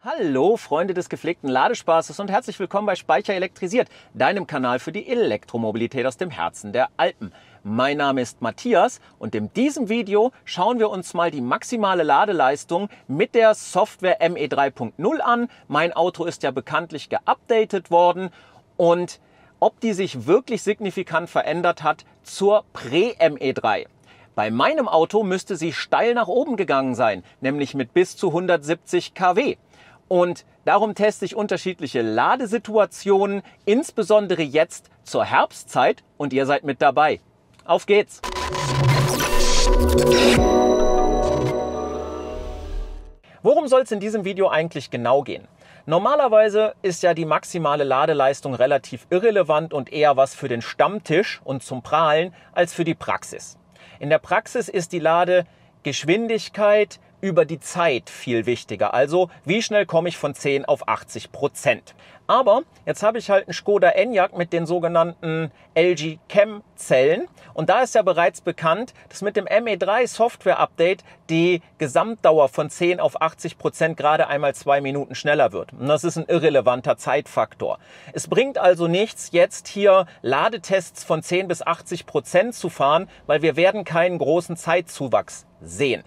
Hallo Freunde des gepflegten Ladespaßes und herzlich willkommen bei Speicher elektrisiert, deinem Kanal für die Elektromobilität aus dem Herzen der Alpen. Mein Name ist Matthias und in diesem Video schauen wir uns mal die maximale Ladeleistung mit der Software ME 3.0 an. Mein Auto ist ja bekanntlich geupdatet worden und ob die sich wirklich signifikant verändert hat zur Prä-ME 3. Bei meinem Auto müsste sie steil nach oben gegangen sein, nämlich mit bis zu 170 kW. Und darum teste ich unterschiedliche Ladesituationen, insbesondere jetzt zur Herbstzeit, und ihr seid mit dabei. Auf geht's! Worum soll es in diesem Video eigentlich genau gehen? Normalerweise ist ja die maximale Ladeleistung relativ irrelevant und eher was für den Stammtisch und zum Prahlen als für die Praxis. In der Praxis ist die Ladegeschwindigkeit über die Zeit viel wichtiger. Also, wie schnell komme ich von 10 auf 80%? Aber jetzt habe ich halt einen Skoda Enyaq mit den sogenannten LG Chem Zellen. Und da ist ja bereits bekannt, dass mit dem ME 3 Software Update die Gesamtdauer von 10 auf 80% gerade einmal 2 Minuten schneller wird. Und das ist ein irrelevanter Zeitfaktor. Es bringt also nichts, jetzt hier Ladetests von 10 bis 80% zu fahren, weil wir werden keinen großen Zeitzuwachs sehen.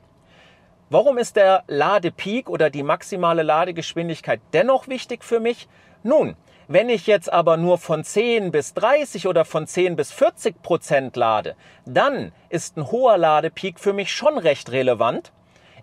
Warum ist der Ladepeak oder die maximale Ladegeschwindigkeit dennoch wichtig für mich? Nun, wenn ich jetzt aber nur von 10 bis 30 oder von 10 bis 40% lade, dann ist ein hoher Ladepeak für mich schon recht relevant.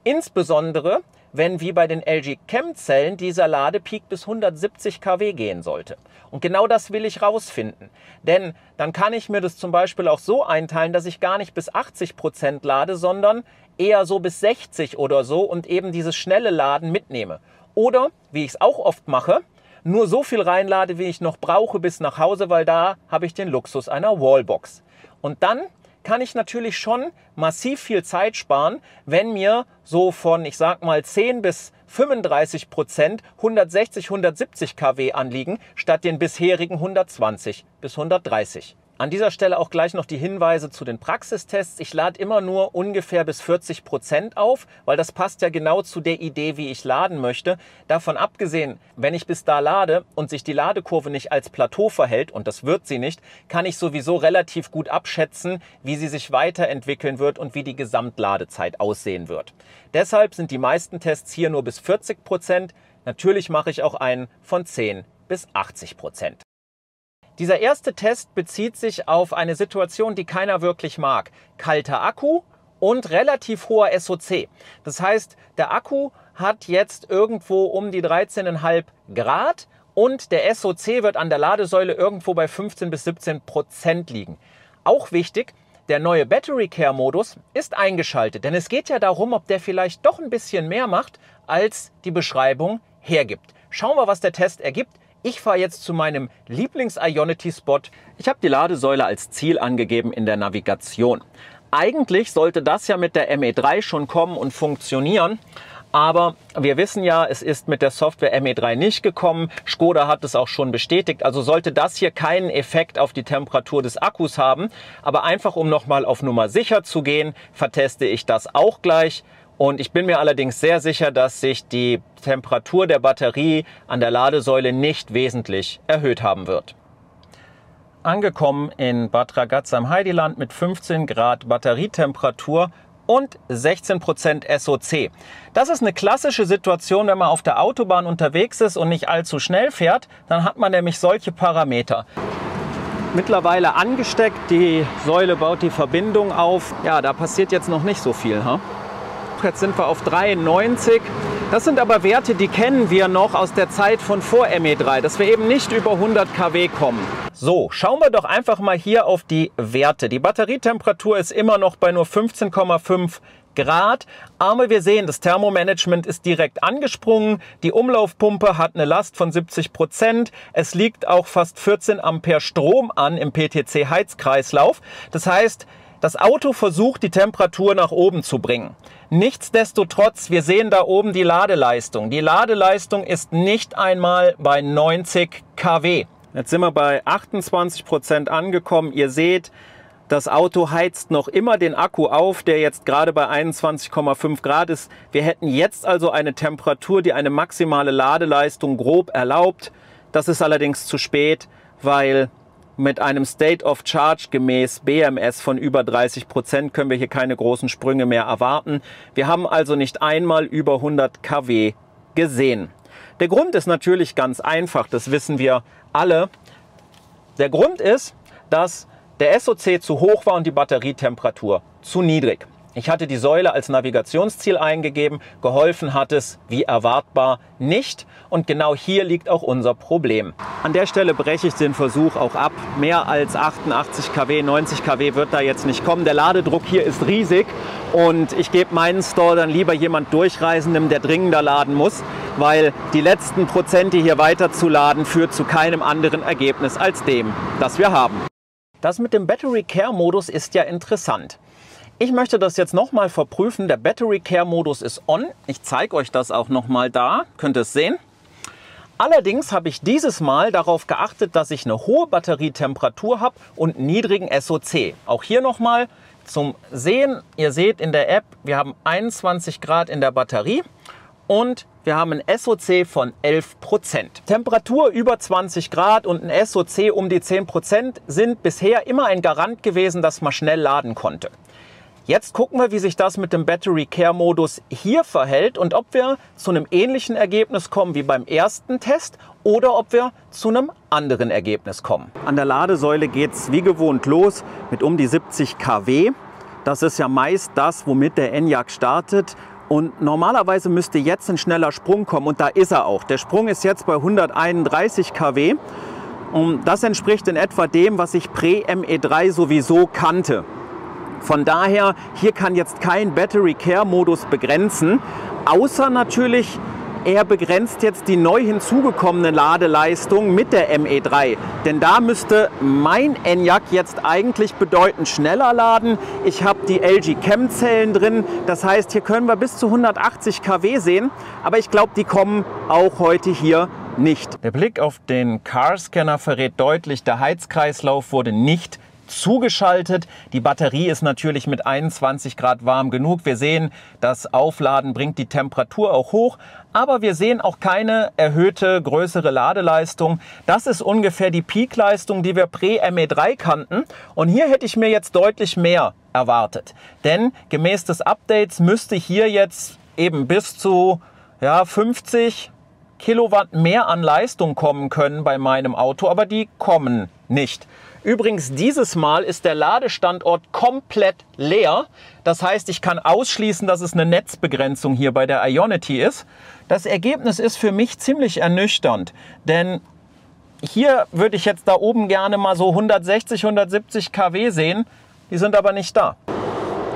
Insbesondere, wenn wie bei den LG Chem Zellen dieser Ladepeak bis 170 kW gehen sollte. Und genau das will ich rausfinden. Denn dann kann ich mir das zum Beispiel auch so einteilen, dass ich gar nicht bis 80% lade, sondern eher so bis 60 oder so und eben dieses schnelle Laden mitnehme. Oder, wie ich es auch oft mache, nur so viel reinlade, wie ich noch brauche bis nach Hause, weil da habe ich den Luxus einer Wallbox. Und dann kann ich natürlich schon massiv viel Zeit sparen, wenn mir so von, ich sag mal, 10 bis 35% 160, 170 kW anliegen, statt den bisherigen 120 bis 130. An dieser Stelle auch gleich noch die Hinweise zu den Praxistests. Ich lade immer nur ungefähr bis 40% auf, weil das passt ja genau zu der Idee, wie ich laden möchte. Davon abgesehen, wenn ich bis da lade und sich die Ladekurve nicht als Plateau verhält, und das wird sie nicht, kann ich sowieso relativ gut abschätzen, wie sie sich weiterentwickeln wird und wie die Gesamtladezeit aussehen wird. Deshalb sind die meisten Tests hier nur bis 40%. Natürlich mache ich auch einen von 10 bis 80%. Dieser erste Test bezieht sich auf eine Situation, die keiner wirklich mag. Kalter Akku und relativ hoher SOC. Das heißt, der Akku hat jetzt irgendwo um die 13,5 Grad und der SOC wird an der Ladesäule irgendwo bei 15 bis 17% liegen. Auch wichtig, der neue Battery Care Modus ist eingeschaltet, denn es geht ja darum, ob der vielleicht doch ein bisschen mehr macht, als die Beschreibung hergibt. Schauen wir, was der Test ergibt. Ich fahre jetzt zu meinem Lieblings-Ionity-Spot. Ich habe die Ladesäule als Ziel angegeben in der Navigation. Eigentlich sollte das ja mit der ME 3 schon kommen und funktionieren. Aber wir wissen ja, es ist mit der Software ME 3 nicht gekommen. Skoda hat es auch schon bestätigt. Also sollte das hier keinen Effekt auf die Temperatur des Akkus haben. Aber einfach, um nochmal auf Nummer sicher zu gehen, verteste ich das auch gleich. Und ich bin mir allerdings sehr sicher, dass sich die Temperatur der Batterie an der Ladesäule nicht wesentlich erhöht haben wird. Angekommen in Bad Ragaz am Heideland mit 15 Grad Batterietemperatur und 16% SOC. Das ist eine klassische Situation, wenn man auf der Autobahn unterwegs ist und nicht allzu schnell fährt. Dann hat man nämlich solche Parameter. Mittlerweile angesteckt, die Säule baut die Verbindung auf. Ja, da passiert jetzt noch nicht so viel. Jetzt sind wir auf 93. Das sind aber Werte, die kennen wir noch aus der Zeit von vor ME 3, dass wir eben nicht über 100 kW kommen. So, schauen wir doch einfach mal hier auf die Werte. Die Batterietemperatur ist immer noch bei nur 15,5 Grad, aber wir sehen, das Thermomanagement ist direkt angesprungen. Die Umlaufpumpe hat eine Last von 70%. Es liegt auch fast 14 Ampere Strom an im PTC-Heizkreislauf. Das heißt, das Auto versucht, die Temperatur nach oben zu bringen. Nichtsdestotrotz, wir sehen da oben die Ladeleistung. Die Ladeleistung ist nicht einmal bei 90 kW. Jetzt sind wir bei 28% angekommen. Ihr seht, Das Auto heizt noch immer den Akku auf, der jetzt gerade bei 21,5 Grad ist. Wir hätten jetzt also eine Temperatur, die eine maximale Ladeleistung grob erlaubt. Das ist allerdings zu spät, weil mit einem State of Charge gemäß BMS von über 30% können wir hier keine großen Sprünge mehr erwarten. Wir haben also nicht einmal über 100 kW gesehen. Der Grund ist natürlich ganz einfach, das wissen wir alle. Der Grund ist, dass der SOC zu hoch war und die Batterietemperatur zu niedrig. Ich hatte die Säule als Navigationsziel eingegeben, geholfen hat es wie erwartbar nicht und genau hier liegt auch unser Problem. An der Stelle breche ich den Versuch auch ab. Mehr als 88 kW, 90 kW wird da jetzt nicht kommen. Der Ladedruck hier ist riesig und ich gebe meinen Store dann lieber jemand Durchreisendem, der dringender laden muss, weil die letzten Prozente hier weiter zu laden führt zu keinem anderen Ergebnis als dem, das wir haben. Das mit dem Battery Care Modus ist ja interessant. Ich möchte das jetzt nochmal verprüfen. Der Battery Care Modus ist on. Ich zeige euch das auch nochmal da. Könnt ihr es sehen? Allerdings habe ich dieses Mal darauf geachtet, dass ich eine hohe Batterietemperatur habe und niedrigen SOC. Auch hier nochmal zum Sehen. Ihr seht in der App, wir haben 21 Grad in der Batterie und wir haben ein SOC von 11%. Temperatur über 20 Grad und ein SOC um die 10% sind bisher immer ein Garant gewesen, dass man schnell laden konnte. Jetzt gucken wir, wie sich das mit dem Battery Care Modus hier verhält und ob wir zu einem ähnlichen Ergebnis kommen wie beim ersten Test oder ob wir zu einem anderen Ergebnis kommen. An der Ladesäule geht es wie gewohnt los mit um die 70 kW. Das ist ja meist das, womit der Enyaq startet. Und normalerweise müsste jetzt ein schneller Sprung kommen und da ist er auch. Der Sprung ist jetzt bei 131 kW und das entspricht in etwa dem, was ich Prä-ME3 sowieso kannte. Von daher, hier kann jetzt kein Battery Care Modus begrenzen, außer natürlich, er begrenzt jetzt die neu hinzugekommene Ladeleistung mit der ME3. Denn da müsste mein Enyaq jetzt eigentlich bedeutend schneller laden. Ich habe die LG Chem Zellen drin, das heißt, hier können wir bis zu 180 kW sehen, aber ich glaube, die kommen auch heute hier nicht. Der Blick auf den Car Scanner verrät deutlich, der Heizkreislauf wurde nicht zugeschaltet. Die Batterie ist natürlich mit 21 Grad warm genug. Wir sehen, das Aufladen bringt die Temperatur auch hoch, aber wir sehen auch keine erhöhte, größere Ladeleistung. Das ist ungefähr die Peakleistung, die wir Prä-ME3 kannten. Und hier hätte ich mir jetzt deutlich mehr erwartet. Denn gemäß des Updates müsste hier jetzt eben bis zu 50 Kilowatt mehr an Leistung kommen können bei meinem Auto, aber die kommen nicht. Übrigens, dieses Mal ist der Ladestandort komplett leer. Das heißt, ich kann ausschließen, dass es eine Netzbegrenzung hier bei der Ionity ist. Das Ergebnis ist für mich ziemlich ernüchternd, denn hier würde ich jetzt da oben gerne mal so 160, 170 kW sehen. Die sind aber nicht da.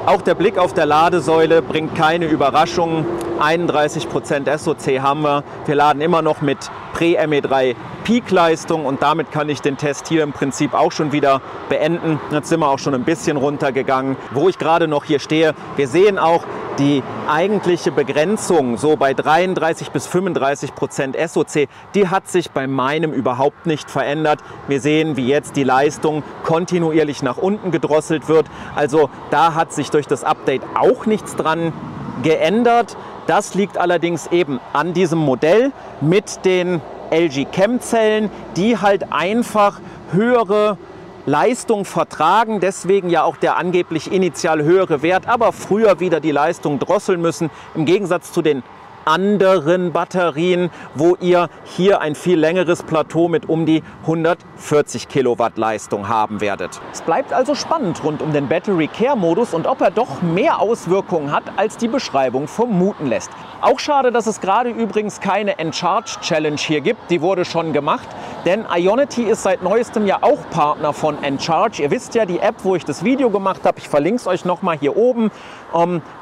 Auch der Blick auf der Ladesäule bringt keine Überraschungen. 31% SOC haben wir. Wir laden immer noch mit Prä-ME3 Peakleistung und damit kann ich den Test hier im Prinzip auch schon wieder beenden. Jetzt sind wir auch schon ein bisschen runtergegangen. Wo ich gerade noch hier stehe, wir sehen auch die eigentliche Begrenzung so bei 33 bis 35% SOC, die hat sich bei meinem überhaupt nicht verändert. Wir sehen, wie jetzt die Leistung kontinuierlich nach unten gedrosselt wird. Also da hat sich durch das Update auch nichts dran geändert. Das liegt allerdings eben an diesem Modell mit den LG Chem Zellen, die halt einfach höhere Leistung vertragen, deswegen ja auch der angeblich initial höhere Wert, aber früher wieder die Leistung drosseln müssen, im Gegensatz zu den anderen Batterien, wo ihr hier ein viel längeres Plateau mit um die 140 Kilowatt Leistung haben werdet. Es bleibt also spannend rund um den Battery Care Modus und ob er doch mehr Auswirkungen hat, als die Beschreibung vermuten lässt. Auch schade, dass es gerade übrigens keine Encharge Challenge hier gibt, die wurde schon gemacht, denn Ionity ist seit neuestem ja auch Partner von Encharge. Ihr wisst ja, die App, wo ich das Video gemacht habe, ich verlinke es euch nochmal hier oben.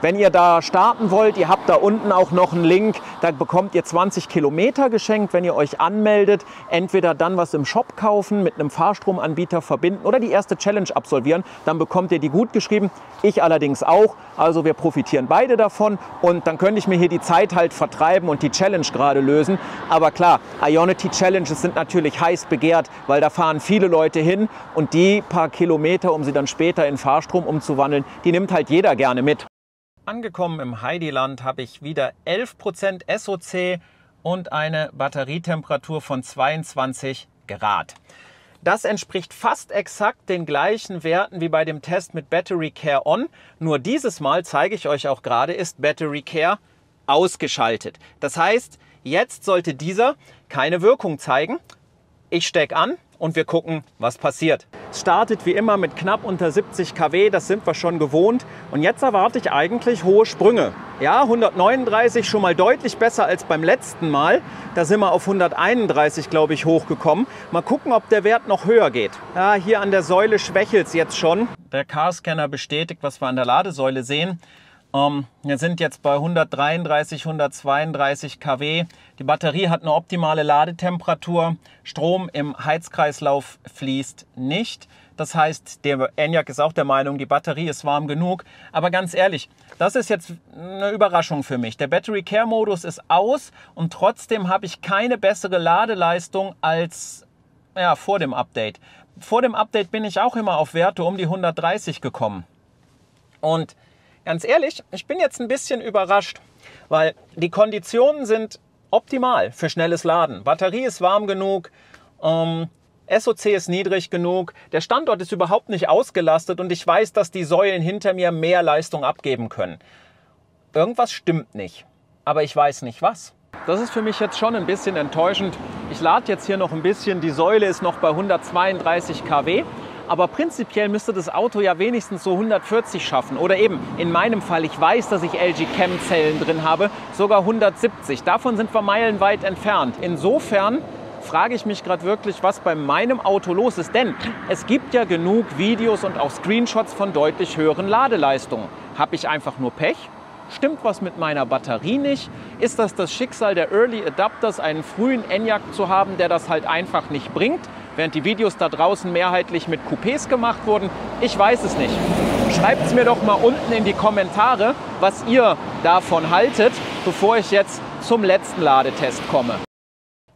Wenn ihr da starten wollt, ihr habt da unten auch noch einen Link, da bekommt ihr 20 Kilometer geschenkt, wenn ihr euch anmeldet. Entweder dann was im Shop kaufen, mit einem Fahrstromanbieter verbinden oder die erste Challenge absolvieren. Dann bekommt ihr die gut geschrieben. Ich allerdings auch. Also wir profitieren beide davon und dann könnte ich mir hier die Zeit halt vertreiben und die Challenge gerade lösen. Aber klar, Ionity Challenges sind natürlich heiß begehrt, weil da fahren viele Leute hin und die paar Kilometer, um sie dann später in Fahrstrom umzuwandeln, die nimmt halt jeder gerne mit. Angekommen im Heidiland habe ich wieder 11% SOC und eine Batterietemperatur von 22 Grad. Das entspricht fast exakt den gleichen Werten wie bei dem Test mit Battery Care On. Nur dieses Mal, zeige ich euch auch gerade, ist Battery Care ausgeschaltet. Das heißt, jetzt sollte dieser keine Wirkung zeigen. Ich stecke an und wir gucken, was passiert. Es startet wie immer mit knapp unter 70 kW, das sind wir schon gewohnt. Und jetzt erwarte ich eigentlich hohe Sprünge. Ja, 139 schon mal deutlich besser als beim letzten Mal. Da sind wir auf 131, glaube ich, hochgekommen. Mal gucken, ob der Wert noch höher geht. Ja, hier an der Säule schwächelt es jetzt schon. Der Car-Scanner bestätigt, was wir an der Ladesäule sehen. Wir sind jetzt bei 133, 132 kW. Die Batterie hat eine optimale Ladetemperatur. Strom im Heizkreislauf fließt nicht. Das heißt, der Enyaq ist auch der Meinung, die Batterie ist warm genug. Aber ganz ehrlich, das ist jetzt eine Überraschung für mich. Der Battery Care Modus ist aus und trotzdem habe ich keine bessere Ladeleistung als vor dem Update. Vor dem Update bin ich auch immer auf Werte um die 130 gekommen. Und ganz ehrlich, ich bin jetzt ein bisschen überrascht, weil die Konditionen sind optimal für schnelles Laden. Batterie ist warm genug, SOC ist niedrig genug, der Standort ist überhaupt nicht ausgelastet und ich weiß, dass die Säulen hinter mir mehr Leistung abgeben können. Irgendwas stimmt nicht, aber ich weiß nicht was. Das ist für mich jetzt schon ein bisschen enttäuschend. Ich lade jetzt hier noch ein bisschen, die Säule ist noch bei 132 kW. Aber prinzipiell müsste das Auto ja wenigstens so 140 schaffen. Oder eben in meinem Fall, ich weiß, dass ich LG Chem Zellen drin habe, sogar 170. Davon sind wir meilenweit entfernt. Insofern frage ich mich gerade wirklich, was bei meinem Auto los ist. Denn es gibt ja genug Videos und auch Screenshots von deutlich höheren Ladeleistungen. Habe ich einfach nur Pech? Stimmt was mit meiner Batterie nicht? Ist das Schicksal der Early Adapters, einen frühen Enyaq zu haben, der das halt einfach nicht bringt? Während die Videos da draußen mehrheitlich mit Coupés gemacht wurden? Ich weiß es nicht. Schreibt es mir doch mal unten in die Kommentare, was ihr davon haltet, bevor ich jetzt zum letzten Ladetest komme.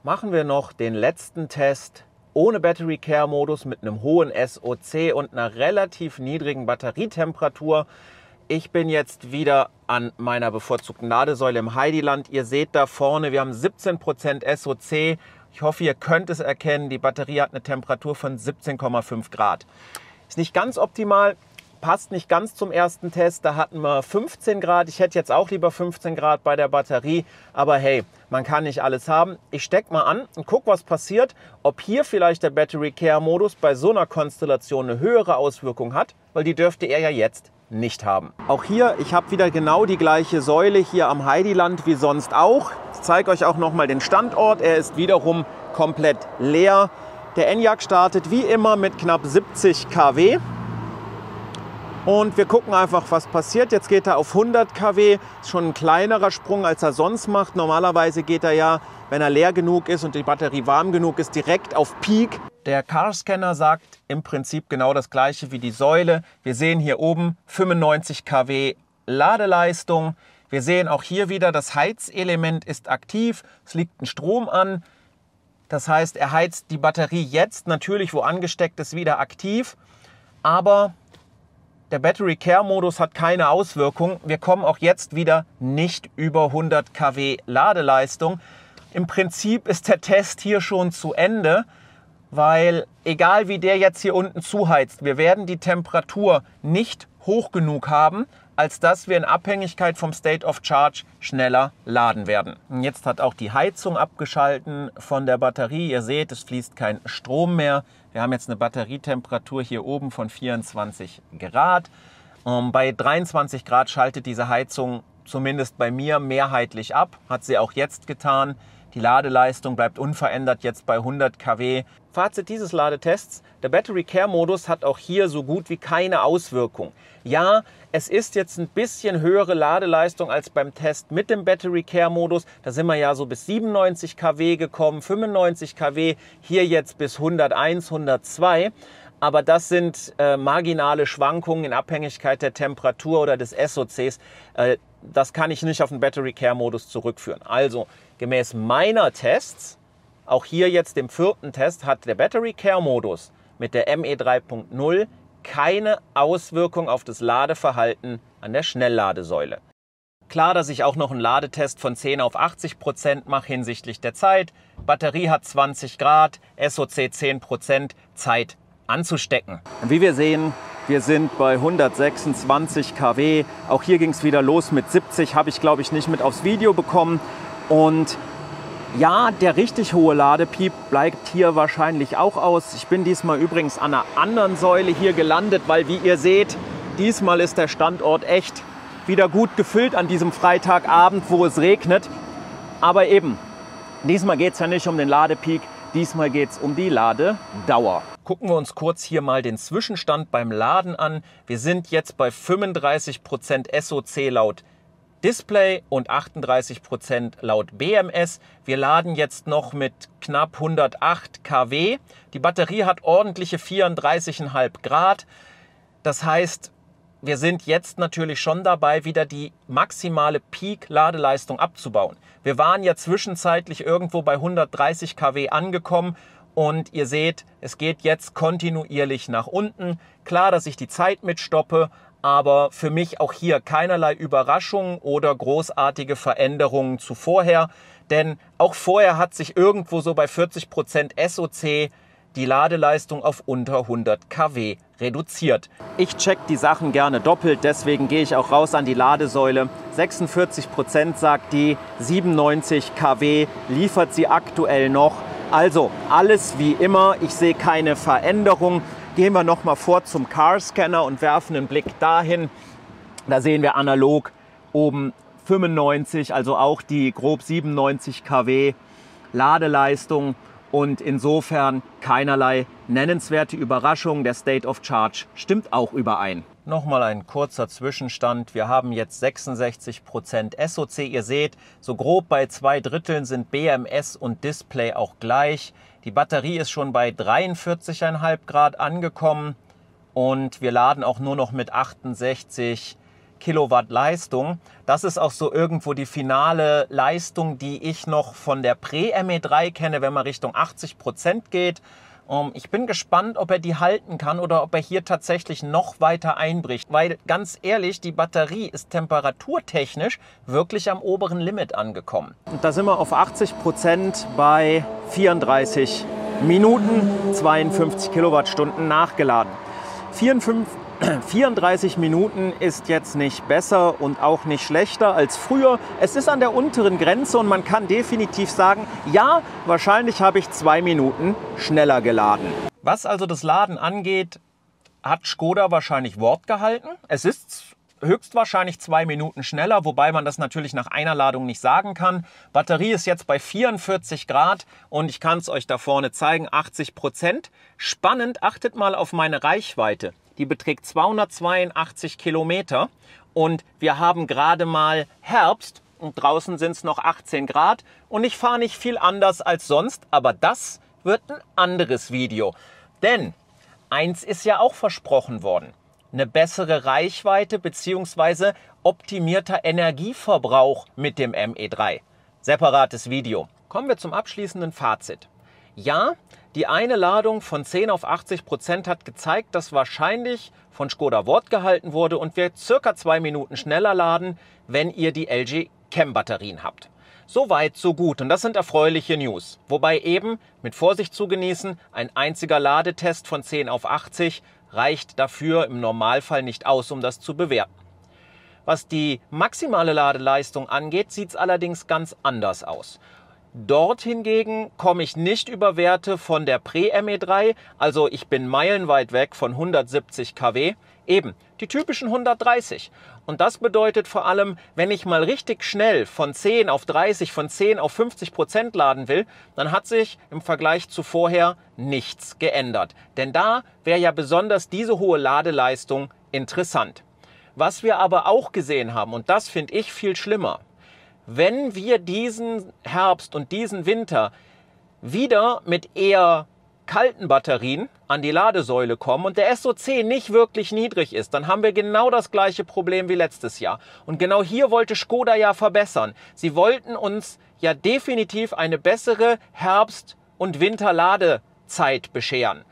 Machen wir noch den letzten Test ohne Battery Care Modus mit einem hohen SOC und einer relativ niedrigen Batterietemperatur. Ich bin jetzt wieder an meiner bevorzugten Ladesäule im Heidiland. Ihr seht da vorne, wir haben 17% SOC. Ich hoffe, ihr könnt es erkennen. Die Batterie hat eine Temperatur von 17,5 Grad. Ist nicht ganz optimal, passt nicht ganz zum ersten Test. Da hatten wir 15 Grad. Ich hätte jetzt auch lieber 15 Grad bei der Batterie. Aber hey, man kann nicht alles haben. Ich stecke mal an und gucke, was passiert. Ob hier vielleicht der Battery Care Modus bei so einer Konstellation eine höhere Auswirkung hat. Weil die dürfte er ja jetzt nicht haben. Auch hier, ich habe wieder genau die gleiche Säule hier am Heidiland wie sonst auch. Ich zeige euch auch noch mal den Standort. Er ist wiederum komplett leer. Der Enyaq startet wie immer mit knapp 70 kW. Und wir gucken einfach, was passiert. Jetzt geht er auf 100 kW. Ist schon ein kleinerer Sprung, als er sonst macht. Normalerweise geht er ja, wenn er leer genug ist und die Batterie warm genug ist, direkt auf Peak. Der Car-Scanner sagt im Prinzip genau das gleiche wie die Säule. Wir sehen hier oben 95 kW Ladeleistung. Wir sehen auch hier wieder, das Heizelement ist aktiv. Es liegt ein Strom an. Das heißt, er heizt die Batterie jetzt natürlich, wo angesteckt ist, wieder aktiv. Aber der Battery Care Modus hat keine Auswirkung. Wir kommen auch jetzt wieder nicht über 100 kW Ladeleistung. Im Prinzip ist der Test hier schon zu Ende, weil egal wie der jetzt hier unten zuheizt, wir werden die Temperatur nicht hoch genug haben, als dass wir in Abhängigkeit vom State of Charge schneller laden werden. Und jetzt hat auch die Heizung abgeschalten von der Batterie. Ihr seht, es fließt kein Strom mehr. Wir haben jetzt eine Batterietemperatur hier oben von 24 Grad. Bei 23 Grad schaltet diese Heizung zumindest bei mir mehrheitlich ab. Hat sie auch jetzt getan. Die Ladeleistung bleibt unverändert jetzt bei 100 kW. Fazit dieses Ladetests: Der Battery Care Modus hat auch hier so gut wie keine Auswirkung. Ja, es ist jetzt ein bisschen höhere Ladeleistung als beim Test mit dem Battery Care Modus. Da sind wir ja so bis 97 kW gekommen, 95 kW, hier jetzt bis 101, 102. Aber das sind marginale Schwankungen in Abhängigkeit der Temperatur oder des SOCs. Das kann ich nicht auf den Battery Care Modus zurückführen. Also gemäß meiner Tests, auch hier jetzt dem 4. Test, hat der Battery Care Modus mit der ME 3.0 keine Auswirkung auf das Ladeverhalten an der Schnellladesäule. Klar, dass ich auch noch einen Ladetest von 10 auf 80% mache hinsichtlich der Zeit. Batterie hat 20 Grad, SOC 10%, Zeit anzustecken. Wie wir sehen, wir sind bei 126 kW. Auch hier ging es wieder los mit 70, habe ich glaube ich nicht mit aufs Video bekommen. Und ja, der richtig hohe Ladepiep bleibt hier wahrscheinlich auch aus. Ich bin diesmal übrigens an einer anderen Säule hier gelandet, weil wie ihr seht, diesmal ist der Standort echt wieder gut gefüllt an diesem Freitagabend, wo es regnet. Aber eben, diesmal geht es ja nicht um den Ladepeak, diesmal geht es um die Ladedauer. Gucken wir uns kurz hier mal den Zwischenstand beim Laden an. Wir sind jetzt bei 35% SOC laut Display und 38% laut BMS. Wir laden jetzt noch mit knapp 108 kW. Die Batterie hat ordentliche 34,5 Grad. Das heißt, wir sind jetzt natürlich schon dabei, wieder die maximale Peak-Ladeleistung abzubauen. Wir waren ja zwischenzeitlich irgendwo bei 130 kW angekommen. Und ihr seht, es geht jetzt kontinuierlich nach unten. Klar, dass ich die Zeit mitstoppe, aber für mich auch hier keinerlei Überraschungen oder großartige Veränderungen zu vorher. Denn auch vorher hat sich irgendwo so bei 40% SOC die Ladeleistung auf unter 100 kW reduziert. Ich check die Sachen gerne doppelt, deswegen gehe ich auch raus an die Ladesäule. 46% sagt die, 97 kW liefert sie aktuell noch. Also alles wie immer, ich sehe keine Veränderung. Gehen wir noch mal vor zum Car Scanner und werfen einen Blick dahin. Da sehen wir analog oben 95, also auch die grob 97 kW Ladeleistung und insofern keinerlei nennenswerte Überraschung. Der State of Charge stimmt auch überein. Nochmal ein kurzer Zwischenstand. Wir haben jetzt 66% SOC. Ihr seht, so grob bei 2/3 sind BMS und Display auch gleich. Die Batterie ist schon bei 43,5 Grad angekommen und wir laden auch nur noch mit 68 Kilowatt Leistung. Das ist auch so irgendwo die finale Leistung, die ich noch von der Pre-ME3 kenne, wenn man Richtung 80% geht. Ich bin gespannt, ob er die halten kann oder ob er hier tatsächlich noch weiter einbricht. Weil ganz ehrlich, die Batterie ist temperaturtechnisch wirklich am oberen Limit angekommen. Und da sind wir auf 80% bei 34 Minuten, 52 Kilowattstunden nachgeladen. 34 Minuten ist jetzt nicht besser und auch nicht schlechter als früher. Es ist an der unteren Grenze und man kann definitiv sagen, ja, wahrscheinlich habe ich 2 Minuten schneller geladen. Was also das Laden angeht, hat Škoda wahrscheinlich Wort gehalten. Es ist höchstwahrscheinlich 2 Minuten schneller, wobei man das natürlich nach einer Ladung nicht sagen kann. Batterie ist jetzt bei 44 Grad und ich kann es euch da vorne zeigen, 80%. Spannend, achtet mal auf meine Reichweite. Die beträgt 282 Kilometer und wir haben gerade mal Herbst und draußen sind es noch 18 Grad und ich fahre nicht viel anders als sonst, aber das wird ein anderes Video. Denn eins ist ja auch versprochen worden, eine bessere Reichweite bzw. optimierter Energieverbrauch mit dem ME3. Separates Video. Kommen wir zum abschließenden Fazit. Ja, die eine Ladung von 10 auf 80% hat gezeigt, dass wahrscheinlich von Škoda Wort gehalten wurde und wir circa 2 Minuten schneller laden, wenn ihr die LG Chem Batterien habt. So weit, so gut und das sind erfreuliche News. Wobei eben, mit Vorsicht zu genießen, ein einziger Ladetest von 10 auf 80 reicht dafür im Normalfall nicht aus, um das zu bewerten. Was die maximale Ladeleistung angeht, sieht es allerdings ganz anders aus. Dort hingegen komme ich nicht über Werte von der Pre-ME3, also ich bin meilenweit weg von 170 kW, eben die typischen 130. Und das bedeutet vor allem, wenn ich mal richtig schnell von 10 auf 30, von 10 auf 50% laden will, dann hat sich im Vergleich zu vorher nichts geändert. Denn da wäre ja besonders diese hohe Ladeleistung interessant. Was wir aber auch gesehen haben, und das finde ich viel schlimmer, wenn wir diesen Herbst und diesen Winter wieder mit eher kalten Batterien an die Ladesäule kommen und der SOC nicht wirklich niedrig ist, dann haben wir genau das gleiche Problem wie letztes Jahr. Und genau hier wollte Škoda ja verbessern. Sie wollten uns ja definitiv eine bessere Herbst- und Winterladezeit bescheren.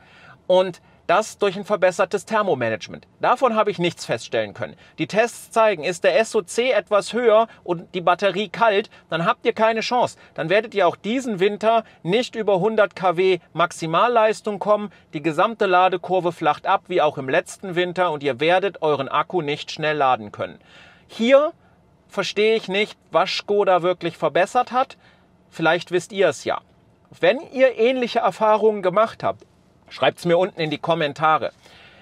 Und das durch ein verbessertes Thermomanagement. Davon habe ich nichts feststellen können. Die Tests zeigen, ist der SOC etwas höher und die Batterie kalt, dann habt ihr keine Chance. Dann werdet ihr auch diesen Winter nicht über 100 kW Maximalleistung kommen. Die gesamte Ladekurve flacht ab, wie auch im letzten Winter, und ihr werdet euren Akku nicht schnell laden können. Hier verstehe ich nicht, was Škoda wirklich verbessert hat. Vielleicht wisst ihr es ja. Wenn ihr ähnliche Erfahrungen gemacht habt, schreibt es mir unten in die Kommentare.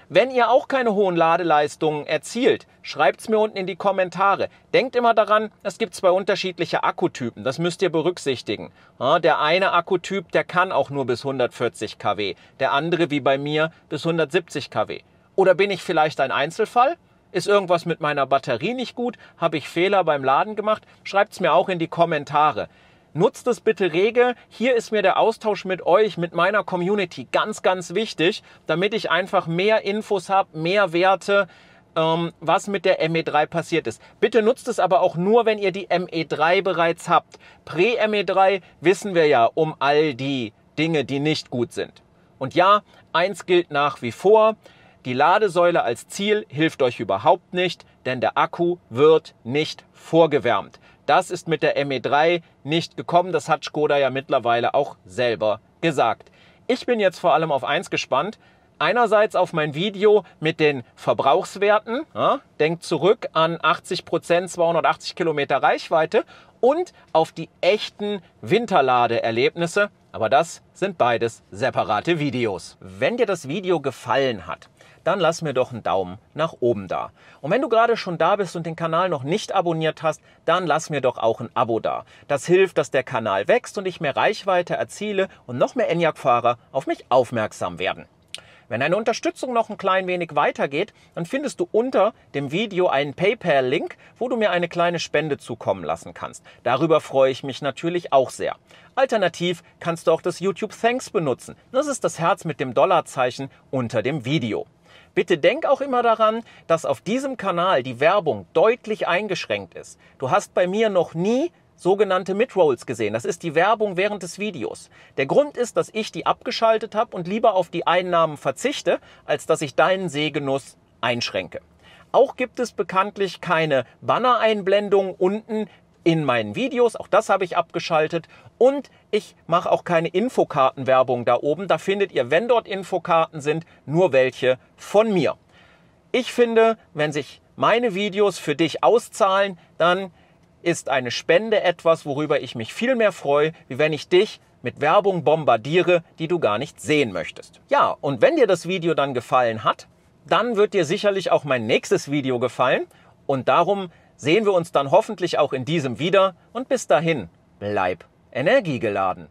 Wenn ihr auch keine hohen Ladeleistungen erzielt, schreibt es mir unten in die Kommentare. Denkt immer daran, es gibt 2 unterschiedliche Akkutypen. Das müsst ihr berücksichtigen. Ja, der eine Akkutyp, der kann auch nur bis 140 kW. Der andere, wie bei mir, bis 170 kW. Oder bin ich vielleicht ein Einzelfall? Ist irgendwas mit meiner Batterie nicht gut? Habe ich Fehler beim Laden gemacht? Schreibt es mir auch in die Kommentare. Nutzt es bitte rege. Hier ist mir der Austausch mit euch, mit meiner Community ganz, ganz wichtig, damit ich einfach mehr Infos habe, mehr Werte, was mit der ME3 passiert ist. Bitte nutzt es aber auch nur, wenn ihr die ME3 bereits habt. Prä-ME3 wissen wir ja um all die Dinge, die nicht gut sind. Und ja, eins gilt nach wie vor: Die Ladesäule als Ziel hilft euch überhaupt nicht, denn der Akku wird nicht vorgewärmt. Das ist mit der ME3 nicht gekommen. Das hat Škoda ja mittlerweile auch selber gesagt. Ich bin jetzt vor allem auf eins gespannt. Einerseits auf mein Video mit den Verbrauchswerten. Ja, denkt zurück an 80%, 280 Kilometer Reichweite. Und auf die echten Winterladeerlebnisse. Aber das sind beides separate Videos. Wenn dir das Video gefallen hat, dann lass mir doch einen Daumen nach oben da. Und wenn du gerade schon da bist und den Kanal noch nicht abonniert hast, dann lass mir doch auch ein Abo da. Das hilft, dass der Kanal wächst und ich mehr Reichweite erziele und noch mehr Enyaq-Fahrer auf mich aufmerksam werden. Wenn deine Unterstützung noch ein klein wenig weitergeht, dann findest du unter dem Video einen PayPal-Link, wo du mir eine kleine Spende zukommen lassen kannst. Darüber freue ich mich natürlich auch sehr. Alternativ kannst du auch das YouTube Thanks benutzen. Das ist das Herz mit dem Dollarzeichen unter dem Video. Bitte denk auch immer daran, dass auf diesem Kanal die Werbung deutlich eingeschränkt ist. Du hast bei mir noch nie sogenannte Midrolls gesehen. Das ist die Werbung während des Videos. Der Grund ist, dass ich die abgeschaltet habe und lieber auf die Einnahmen verzichte, als dass ich deinen Sehgenuss einschränke. Auch gibt es bekanntlich keine Banner-Einblendung unten in meinen Videos. Auch das habe ich abgeschaltet. Und ich mache auch keine Infokartenwerbung da oben. Da findet ihr, wenn dort Infokarten sind, nur welche von mir. Ich finde, wenn sich meine Videos für dich auszahlen, dann ist eine Spende etwas, worüber ich mich viel mehr freue, wie wenn ich dich mit Werbung bombardiere, die du gar nicht sehen möchtest. Ja, und wenn dir das Video dann gefallen hat, dann wird dir sicherlich auch mein nächstes Video gefallen. Und darum sehen wir uns dann hoffentlich auch in diesem wieder. Und bis dahin, bleib energiegeladen.